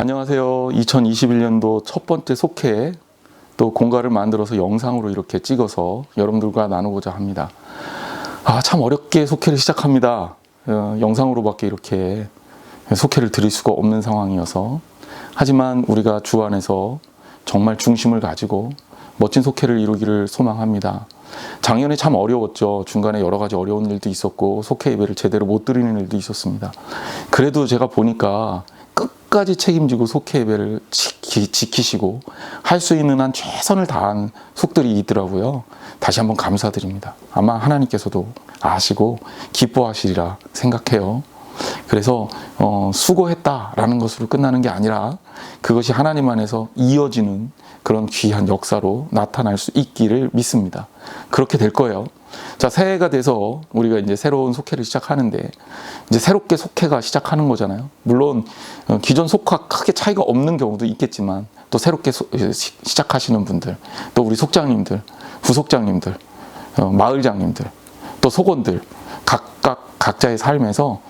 안녕하세요. 2021년도 첫 번째 속회 또 공가를 만들어서 영상으로 이렇게 찍어서 여러분들과 나누고자 합니다. 참 어렵게 속회를 시작합니다. 영상으로밖에 이렇게 속회를 드릴 수가 없는 상황이어서, 하지만 우리가 주 안에서 정말 중심을 가지고 멋진 속회를 이루기를 소망합니다. 작년에 참 어려웠죠. 중간에 여러 가지 어려운 일도 있었고 속회 예배를 제대로 못 드리는 일도 있었습니다. 그래도 제가 보니까 끝까지 책임지고 속회 예배를 지키시고 할 수 있는 한 최선을 다한 속들이 있더라고요. 다시 한번 감사드립니다. 아마 하나님께서도 아시고 기뻐하시리라 생각해요. 그래서 수고했다라는 것으로 끝나는 게 아니라 그것이 하나님 안에서 이어지는 그런 귀한 역사로 나타날 수 있기를 믿습니다. 그렇게 될 거예요. 자, 새해가 돼서 우리가 이제 새로운 속회를 시작하는데, 이제 새롭게 속회가 시작하는 거잖아요. 물론 기존 속회와 크게 차이가 없는 경우도 있겠지만, 또 새롭게 시작하시는 분들, 또 우리 속장님들, 부속장님들, 마을장님들, 또 속원들, 각자의 삶에서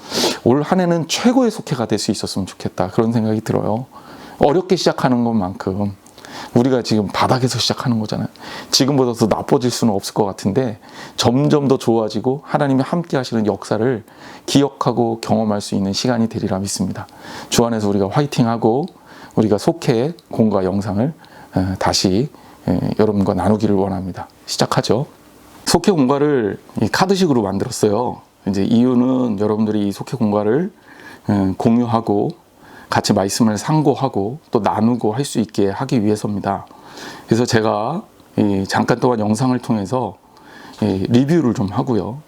올 한 해는 최고의 속회가 될 수 있었으면 좋겠다, 그런 생각이 들어요. 어렵게 시작하는 것만큼 우리가 지금 바닥에서 시작하는 거잖아요. 지금보다 더 나빠질 수는 없을 것 같은데, 점점 더 좋아지고 하나님이 함께 하시는 역사를 기억하고 경험할 수 있는 시간이 되리라 믿습니다. 주 안에서 우리가 화이팅하고 우리가 속회의 공과 영상을 다시 여러분과 나누기를 원합니다. 시작하죠. 속회 공과를 카드식으로 만들었어요. 이제 이유는 여러분들이 이 속회 공과를 공유하고 같이 말씀을 상고하고 또 나누고 할 수 있게 하기 위해서입니다. 그래서 제가 잠깐 동안 영상을 통해서 리뷰를 좀 하고요.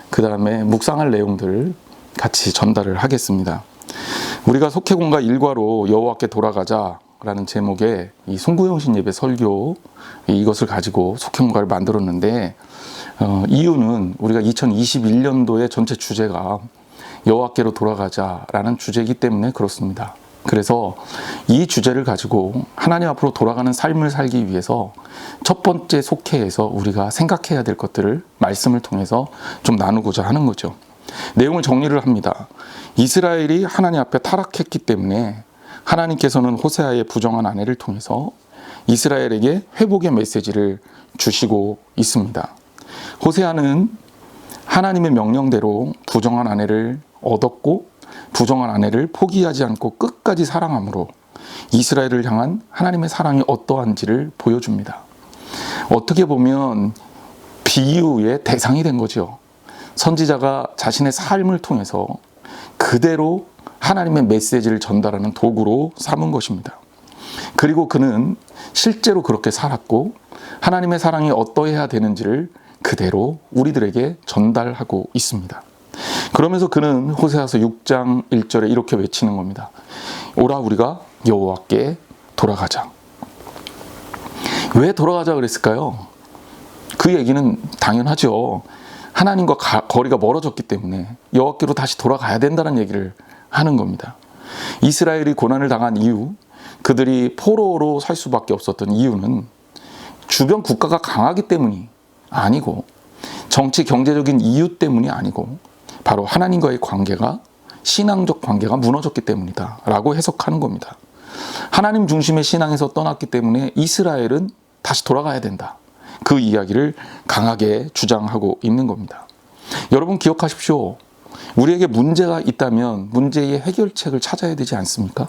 그 다음에 묵상할 내용들을 같이 전달을 하겠습니다. 우리가 속회공과 일과로 여호와께 돌아가자라는 제목의 이 송구영신 예배 설교, 이것을 가지고 속회공과를 만들었는데, 이유는 우리가 2021년도의 전체 주제가 여호와께로 돌아가자라는 주제이기 때문에 그렇습니다. 그래서 이 주제를 가지고 하나님 앞으로 돌아가는 삶을 살기 위해서 첫 번째 속회에서 우리가 생각해야 될 것들을 말씀을 통해서 좀 나누고자 하는 거죠. 내용을 정리를 합니다. 이스라엘이 하나님 앞에 타락했기 때문에 하나님께서는 호세아의 부정한 아내를 통해서 이스라엘에게 회복의 메시지를 주시고 있습니다. 호세아는 하나님의 명령대로 부정한 아내를 얻었고 부정한 아내를 포기하지 않고 끝까지 사랑함으로 이스라엘을 향한 하나님의 사랑이 어떠한지를 보여줍니다. 어떻게 보면 비유의 대상이 된 거죠. 선지자가 자신의 삶을 통해서 그대로 하나님의 메시지를 전달하는 도구로 삼은 것입니다. 그리고 그는 실제로 그렇게 살았고 하나님의 사랑이 어떠해야 되는지를 그대로 우리들에게 전달하고 있습니다. 그러면서 그는 호세아서 6장 1절에 이렇게 외치는 겁니다. 오라 우리가 여호와께 돌아가자. 왜 돌아가자 그랬을까요? 그 얘기는 당연하죠. 하나님과 거리가 멀어졌기 때문에 여호와께로 다시 돌아가야 된다는 얘기를 하는 겁니다. 이스라엘이 고난을 당한 이유, 그들이 포로로 살 수밖에 없었던 이유는 주변 국가가 강하기 때문이 아니고, 정치 경제적인 이유 때문이 아니고, 바로 하나님과의 관계가, 신앙적 관계가 무너졌기 때문이다 라고 해석하는 겁니다. 하나님 중심의 신앙에서 떠났기 때문에 이스라엘은 다시 돌아가야 된다, 그 이야기를 강하게 주장하고 있는 겁니다. 여러분 기억하십시오. 우리에게 문제가 있다면 문제의 해결책을 찾아야 되지 않습니까?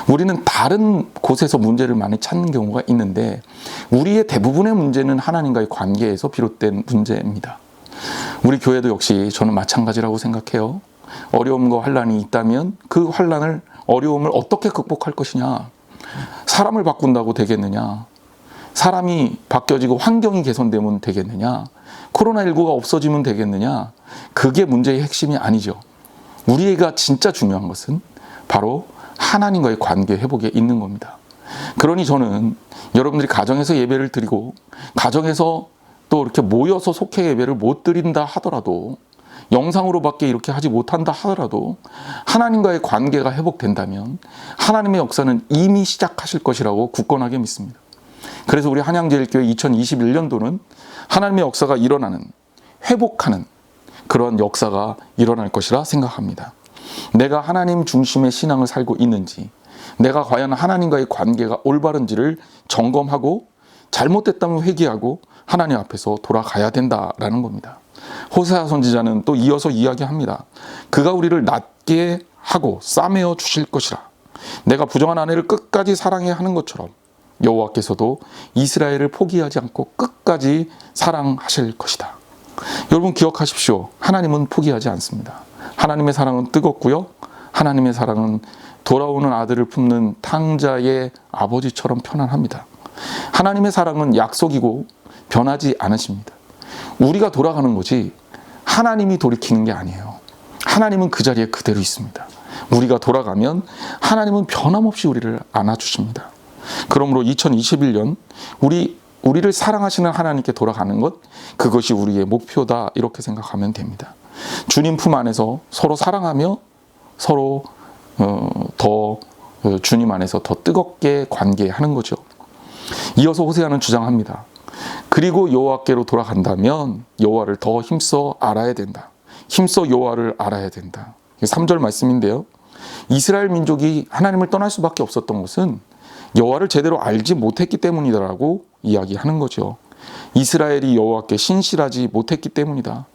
우리는 다른 곳에서 문제를 많이 찾는 경우가 있는데, 우리의 대부분의 문제는 하나님과의 관계에서 비롯된 문제입니다. 우리 교회도 역시 저는 마찬가지라고 생각해요. 어려움과 환난이 있다면 그 환난을, 어려움을 어떻게 극복할 것이냐? 사람을 바꾼다고 되겠느냐? 사람이 바뀌어지고 환경이 개선되면 되겠느냐? 코로나19가 없어지면 되겠느냐? 그게 문제의 핵심이 아니죠. 우리가 진짜 중요한 것은 바로 하나님과의 관계 회복에 있는 겁니다. 그러니 저는 여러분들이 가정에서 예배를 드리고 가정에서 또 이렇게 모여서 속회 예배를 못 드린다 하더라도, 영상으로밖에 이렇게 하지 못한다 하더라도 하나님과의 관계가 회복된다면 하나님의 역사는 이미 시작하실 것이라고 굳건하게 믿습니다. 그래서 우리 한양제일교회 2021년도는 하나님의 역사가 일어나는, 회복하는 그런 역사가 일어날 것이라 생각합니다. 내가 하나님 중심의 신앙을 살고 있는지, 내가 과연 하나님과의 관계가 올바른지를 점검하고 잘못됐다면 회개하고 하나님 앞에서 돌아가야 된다라는 겁니다. 호세아 선지자는 또 이어서 이야기합니다. 그가 우리를 낫게 하고 싸매어 주실 것이라. 내가 부정한 아내를 끝까지 사랑해야 하는 것처럼 여호와께서도 이스라엘을 포기하지 않고 끝까지 사랑하실 것이다. 여러분 기억하십시오. 하나님은 포기하지 않습니다. 하나님의 사랑은 뜨겁고요. 하나님의 사랑은 돌아오는 아들을 품는 탕자의 아버지처럼 편안합니다. 하나님의 사랑은 약속이고 변하지 않으십니다. 우리가 돌아가는 거지 하나님이 돌이키는 게 아니에요. 하나님은 그 자리에 그대로 있습니다. 우리가 돌아가면 하나님은 변함없이 우리를 안아주십니다. 그러므로 2021년 우리를 사랑하시는 하나님께 돌아가는 것, 그것이 우리의 목표다, 이렇게 생각하면 됩니다. 주님 품 안에서 서로 사랑하며 서로 더 주님 안에서 더 뜨겁게 관계하는 거죠. 이어서 호세아는 주장합니다. 그리고 여호와께로 돌아간다면 여호와를 더 힘써 알아야 된다. 힘써 여호와를 알아야 된다. 3절 말씀인데요. 이스라엘 민족이 하나님을 떠날 수밖에 없었던 것은 여호와를 제대로 알지 못했기 때문이다라고 이야기하는 거죠. 이스라엘이 여호와께 신실하지 못했기 때문이다.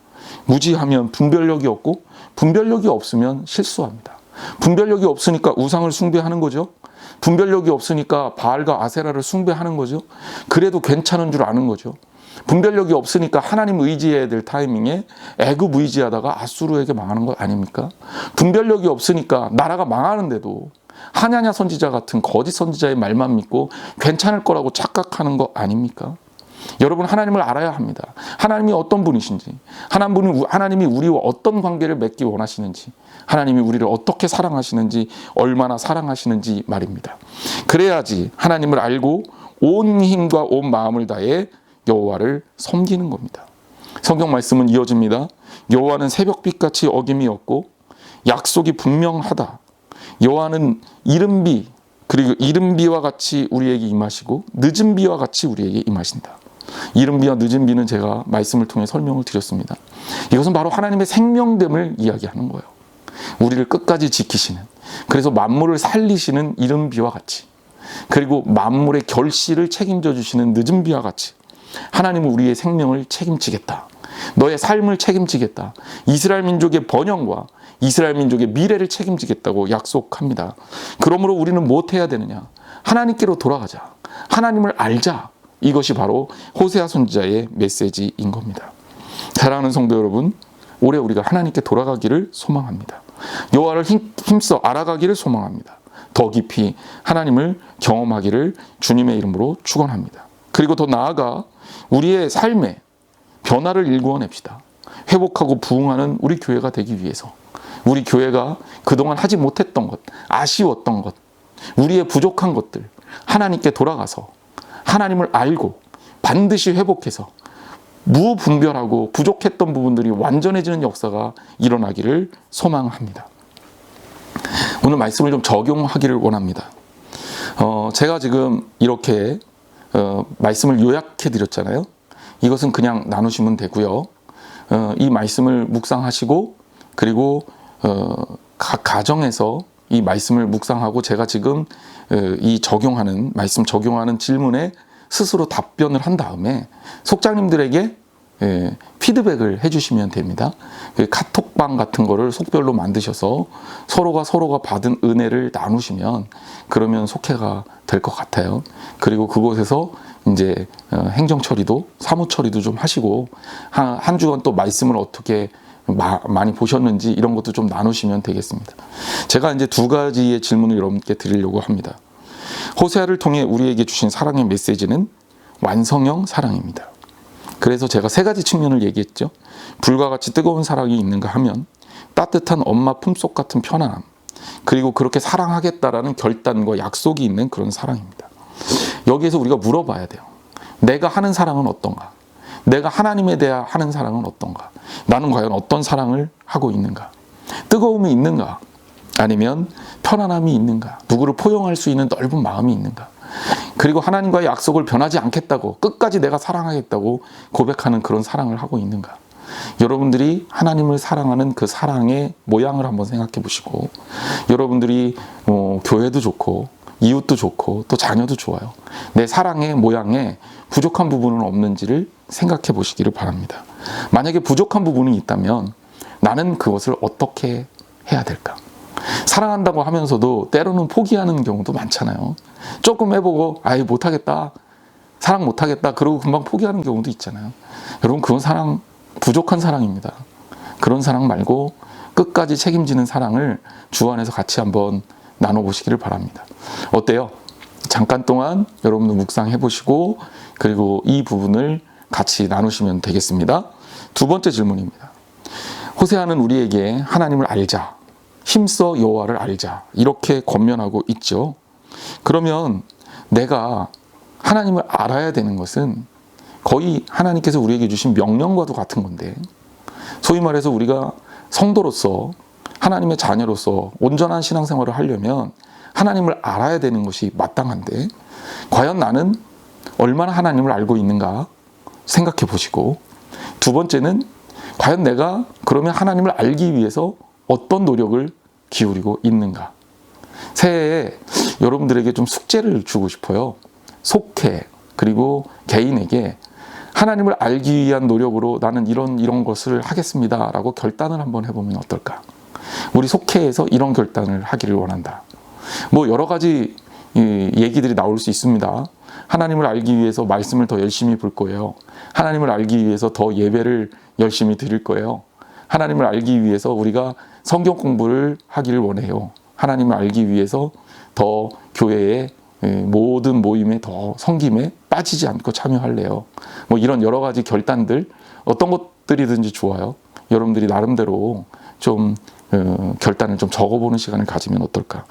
무지하면 분별력이 없고 분별력이 없으면 실수합니다. 분별력이 없으니까 우상을 숭배하는 거죠. 분별력이 없으니까 바알과 아세라를 숭배하는 거죠. 그래도 괜찮은 줄 아는 거죠. 분별력이 없으니까 하나님 의지해야 될 타이밍에 애굽 의지하다가 아수르에게 망하는 것 아닙니까? 분별력이 없으니까 나라가 망하는데도 하냐냐 선지자 같은 거짓 선지자의 말만 믿고 괜찮을 거라고 착각하는 거 아닙니까? 여러분, 하나님을 알아야 합니다. 하나님이 어떤 분이신지, 하나님이 우리와 어떤 관계를 맺기 원하시는지, 하나님이 우리를 어떻게 사랑하시는지, 얼마나 사랑하시는지 말입니다. 그래야지 하나님을 알고 온 힘과 온 마음을 다해 여호와를 섬기는 겁니다. 성경 말씀은 이어집니다. 여호와는 새벽빛같이 어김이 없고 약속이 분명하다. 여호와는 이른비, 그리고 이른비와 같이 우리에게 임하시고 늦은 비와 같이 우리에게 임하신다. 이른비와 늦은 비는 제가 말씀을 통해 설명을 드렸습니다. 이것은 바로 하나님의 생명됨을 이야기하는 거예요. 우리를 끝까지 지키시는, 그래서 만물을 살리시는 이른비와 같이, 그리고 만물의 결실을 책임져 주시는 늦은 비와 같이 하나님은 우리의 생명을 책임지겠다. 너의 삶을 책임지겠다. 이스라엘 민족의 번영과 이스라엘 민족의 미래를 책임지겠다고 약속합니다. 그러므로 우리는 무엇해야 되느냐? 하나님께로 돌아가자. 하나님을 알자. 이것이 바로 호세아 선지자의 메시지인 겁니다. 사랑하는 성도 여러분, 올해 우리가 하나님께 돌아가기를 소망합니다. 여호와를 힘써 알아가기를 소망합니다. 더 깊이 하나님을 경험하기를 주님의 이름으로 축원합니다. 그리고 더 나아가 우리의 삶에 변화를 일구어냅시다. 회복하고 부흥하는 우리 교회가 되기 위해서, 우리 교회가 그동안 하지 못했던 것, 아쉬웠던 것, 우리의 부족한 것들 하나님께 돌아가서 하나님을 알고 반드시 회복해서 무분별하고 부족했던 부분들이 완전해지는 역사가 일어나기를 소망합니다. 오늘 말씀을 좀 적용하기를 원합니다. 제가 지금 이렇게 말씀을 요약해 드렸잖아요. 이것은 그냥 나누시면 되고요. 이 말씀을 묵상하시고, 그리고 각 가정에서 이 말씀을 묵상하고 제가 지금 이 말씀 적용하는 질문에 스스로 답변을 한 다음에 속장님들에게 피드백을 해주시면 됩니다. 카톡방 같은 거를 속별로 만드셔서 서로가 받은 은혜를 나누시면 그러면 속회가 될 것 같아요. 그리고 그곳에서 이제 행정 처리도, 사무 처리도 좀 하시고 한 주간 또 말씀을 어떻게 많이 보셨는지 이런 것도 좀 나누시면 되겠습니다. 제가 이제 두 가지의 질문을 여러분께 드리려고 합니다. 호세아를 통해 우리에게 주신 사랑의 메시지는 완성형 사랑입니다. 그래서 제가 세 가지 측면을 얘기했죠. 불과 같이 뜨거운 사랑이 있는가 하면 따뜻한 엄마 품속 같은 편안함, 그리고 그렇게 사랑하겠다라는 결단과 약속이 있는 그런 사랑입니다. 여기에서 우리가 물어봐야 돼요. 내가 하는 사랑은 어떤가? 내가 하나님에 대해 하는 사랑은 어떤가? 나는 과연 어떤 사랑을 하고 있는가? 뜨거움이 있는가? 아니면 편안함이 있는가? 누구를 포용할 수 있는 넓은 마음이 있는가? 그리고 하나님과의 약속을 변하지 않겠다고, 끝까지 내가 사랑하겠다고 고백하는 그런 사랑을 하고 있는가? 여러분들이 하나님을 사랑하는 그 사랑의 모양을 한번 생각해 보시고, 여러분들이 교회도 좋고 이웃도 좋고 또 자녀도 좋아요. 내 사랑의 모양에 부족한 부분은 없는지를 생각해 보시기를 바랍니다. 만약에 부족한 부분이 있다면 나는 그것을 어떻게 해야 될까? 사랑한다고 하면서도 때로는 포기하는 경우도 많잖아요. 조금 해보고 아예 못하겠다, 사랑 못하겠다 그러고 금방 포기하는 경우도 있잖아요. 여러분, 그건 부족한 사랑입니다. 그런 사랑 말고 끝까지 책임지는 사랑을 주 안에서 같이 한번 나눠보시기를 바랍니다. 어때요? 잠깐 동안 여러분도 묵상해 보시고 그리고 이 부분을 같이 나누시면 되겠습니다. 두 번째 질문입니다. 호세아는 우리에게 하나님을 알자, 힘써 여호와를 알자 이렇게 권면하고 있죠. 그러면 내가 하나님을 알아야 되는 것은 거의 하나님께서 우리에게 주신 명령과도 같은 건데, 소위 말해서 우리가 성도로서 하나님의 자녀로서 온전한 신앙생활을 하려면 하나님을 알아야 되는 것이 마땅한데, 과연 나는 얼마나 하나님을 알고 있는가 생각해 보시고, 두 번째는 과연 내가 그러면 하나님을 알기 위해서 어떤 노력을 기울이고 있는가. 새해에 여러분들에게 좀 숙제를 주고 싶어요. 속해 그리고 개인에게 하나님을 알기 위한 노력으로 나는 이런 것을 하겠습니다 라고 결단을 한번 해보면 어떨까. 우리 속해에서 이런 결단을 하기를 원한다. 뭐 여러 가지 얘기들이 나올 수 있습니다. 하나님을 알기 위해서 말씀을 더 열심히 볼 거예요. 하나님을 알기 위해서 더 예배를 열심히 드릴 거예요. 하나님을 알기 위해서 우리가 성경 공부를 하기를 원해요. 하나님을 알기 위해서 더 교회에 모든 모임에 더 섬김에 빠지지 않고 참여할래요. 뭐 이런 여러 가지 결단들, 어떤 것들이든지 좋아요. 여러분들이 나름대로 좀 결단을 좀 적어보는 시간을 가지면 어떨까.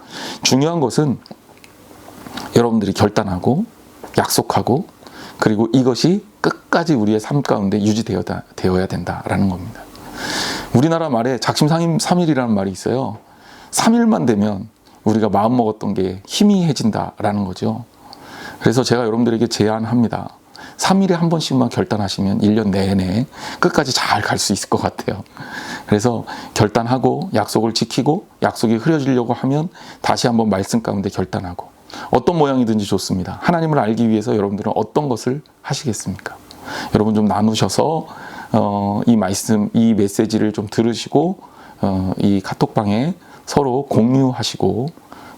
중요한 것은 여러분들이 결단하고 약속하고 그리고 이것이 끝까지 우리의 삶 가운데 유지되어야 된다라는 겁니다. 우리나라 말에 작심삼일이라는 말이 있어요. 3일만 되면 우리가 마음먹었던 게 희미해진다라는 거죠. 그래서 제가 여러분들에게 제안합니다. 3일에 한 번씩만 결단하시면 1년 내내 끝까지 잘 갈 수 있을 것 같아요. 그래서 결단하고 약속을 지키고 약속이 흐려지려고 하면 다시 한번 말씀 가운데 결단하고, 어떤 모양이든지 좋습니다. 하나님을 알기 위해서 여러분들은 어떤 것을 하시겠습니까? 여러분 좀 나누셔서 이 말씀, 이 메시지를 좀 들으시고 이 카톡방에 서로 공유하시고,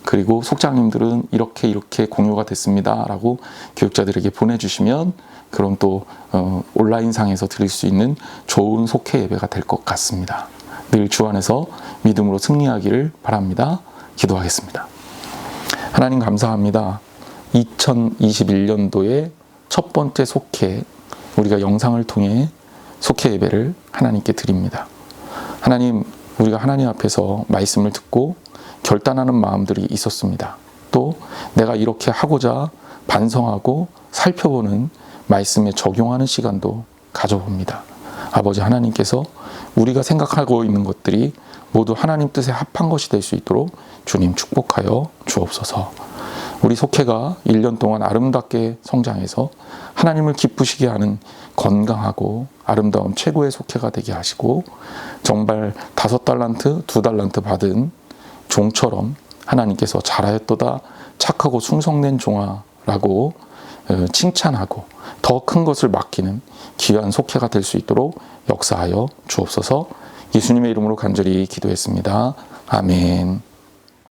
그리고 속장님들은 이렇게 공유가 됐습니다 라고 교육자들에게 보내주시면 그럼 또 온라인상에서 드릴 수 있는 좋은 속회 예배가 될 것 같습니다. 늘 주 안에서 믿음으로 승리하기를 바랍니다. 기도하겠습니다. 하나님 감사합니다. 2021년도의 첫 번째 속회, 우리가 영상을 통해 속회 예배를 하나님께 드립니다. 하나님, 우리가 하나님 앞에서 말씀을 듣고 결단하는 마음들이 있었습니다. 또 내가 이렇게 하고자 반성하고 살펴보는 말씀에 적용하는 시간도 가져봅니다. 아버지 하나님께서 우리가 생각하고 있는 것들이 모두 하나님 뜻에 합한 것이 될 수 있도록 주님 축복하여 주옵소서. 우리 속회가 1년 동안 아름답게 성장해서 하나님을 기쁘시게 하는 건강하고 아름다운 최고의 속회가 되게 하시고, 정말 5달란트, 2달란트 받은 종처럼 하나님께서 잘하였도다 착하고 충성된 종아라고 칭찬하고 더 큰 것을 맡기는 귀한 속회가 될 수 있도록 역사하여 주옵소서. 예수님의 이름으로 간절히 기도했습니다. 아멘.